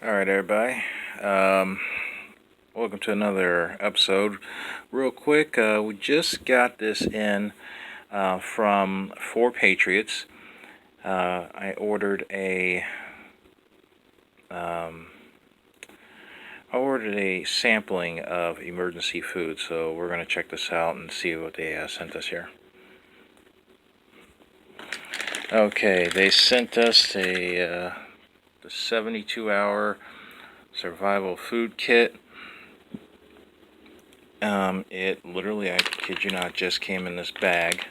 Alright, everybody. Welcome to another episode. Real quick, we just got this in from 4Patriots. I ordered a sampling of emergency food, so we're going to check this out and see what they sent us here. Okay, they sent us the 72-hour survival food kit. It literally, I kid you not, just came in this bag.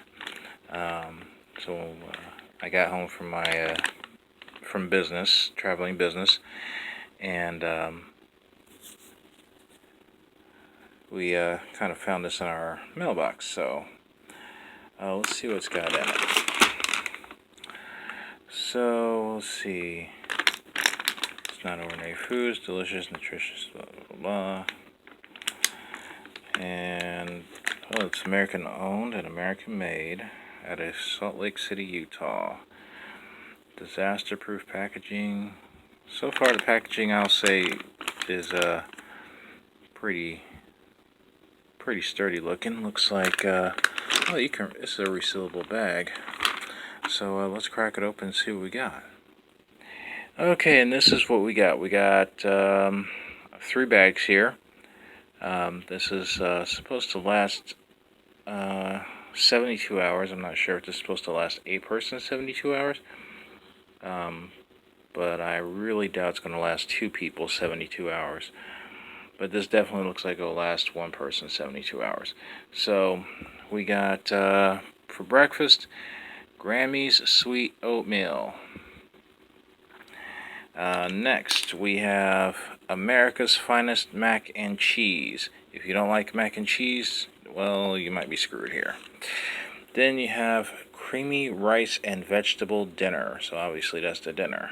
So I got home from my from business, traveling business, and we kind of found this in our mailbox. So let's see what's got in it. So let's see. It's not ordinary foods, delicious, nutritious, blah blah blah. And it's American owned and American made out of Salt Lake City, Utah. Disaster proof packaging. So far the packaging, I'll say, is pretty sturdy looking. Looks like it's a resealable bag. So let's crack it open and see what we got. Okay, and this is what we got. We got 3 bags here. This is supposed to last 72 hours. I'm not sure if this is supposed to last a person 72 hours. But I really doubt it's going to last 2 people 72 hours. But this definitely looks like it'll last 1 person 72 hours. So we got, for breakfast, Grammy's Sweet Oatmeal. Next, we have America's Finest Mac and Cheese. If you don't like mac and cheese, well, you might be screwed here. Then you have Creamy Rice and Vegetable Dinner. So obviously that's the dinner.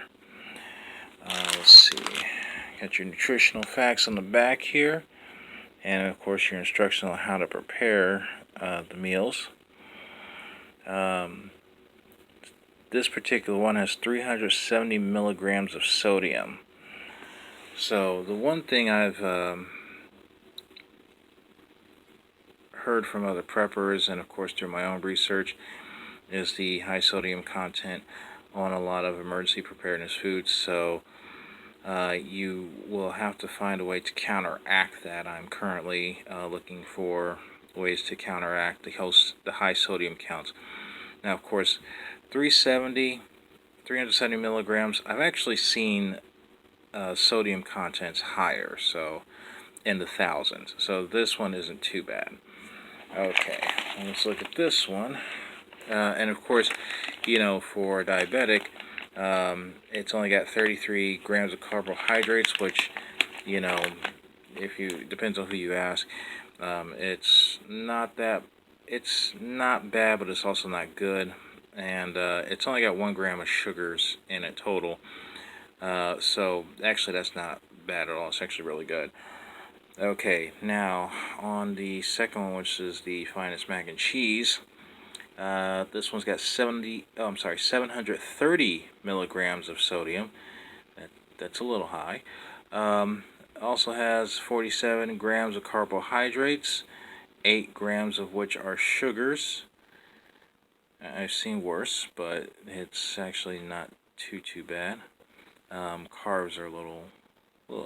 Let's see. Got your nutritional facts on the back here. And of course your instructions on how to prepare the meals. This particular one has 370 milligrams of sodium. So the one thing I've heard from other preppers, and of course through my own research, is the high sodium content on a lot of emergency preparedness foods. So you will have to find a way to counteract that. I'm currently looking for ways to counteract the high sodium counts. Now, of course, 370 milligrams, I've actually seen sodium contents higher, so in the thousands. So this one isn't too bad. Okay, let's look at this one. And of course, for diabetic, it's only got 33 grams of carbohydrates, which, depends on who you ask. It's not bad, but it's also not good. And it's only got 1 gram of sugars in it total. So actually that's not bad at all. It's actually really good. Okay, now on the second one, which is the Finest Mac and Cheese, this one's got 730 milligrams of sodium. That's a little high. Also has 47 grams of carbohydrates, 8 grams of which are sugars. I've seen worse, but it's actually not too bad. Carbs are a little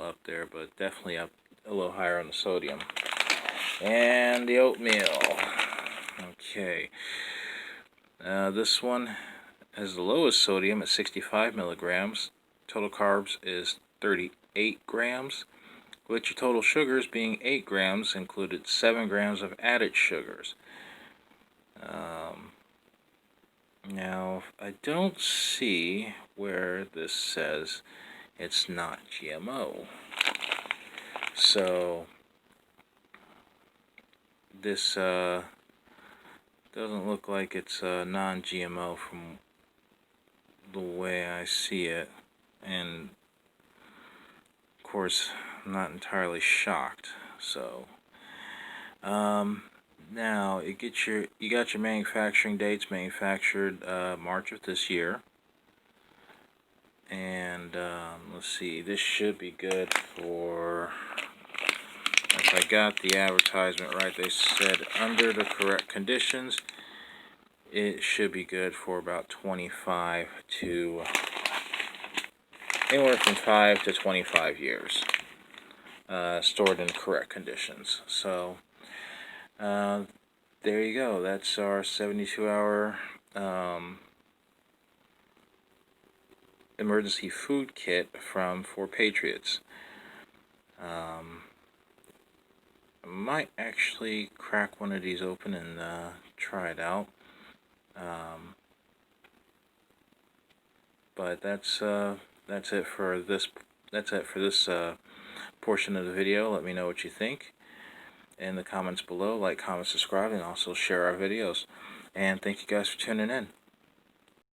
up there, but definitely up a little higher on the sodium. And the oatmeal. Okay. This one has the lowest sodium at 65 milligrams. Total carbs is 38 grams, with your total sugars being 8 grams, included 7 grams of added sugars. Now, I don't see where this says it's not GMO. So, this doesn't look like it's non-GMO from the way I see it. And, of course, I'm not entirely shocked. So, now you got your manufacturing dates, manufactured March of this year. And let's see, this should be good for, if I got the advertisement right, they said under the correct conditions, it should be good for about 25 to, anywhere from 5 to 25 years, stored in correct conditions. So, there you go. That's our 72-hour emergency food kit from 4Patriots. I might actually crack one of these open and try it out. But that's it for this. That's it for this portion of the video. Let me know what you think in the comments below. Like, comment, subscribe, and also share our videos. And thank you guys for tuning in.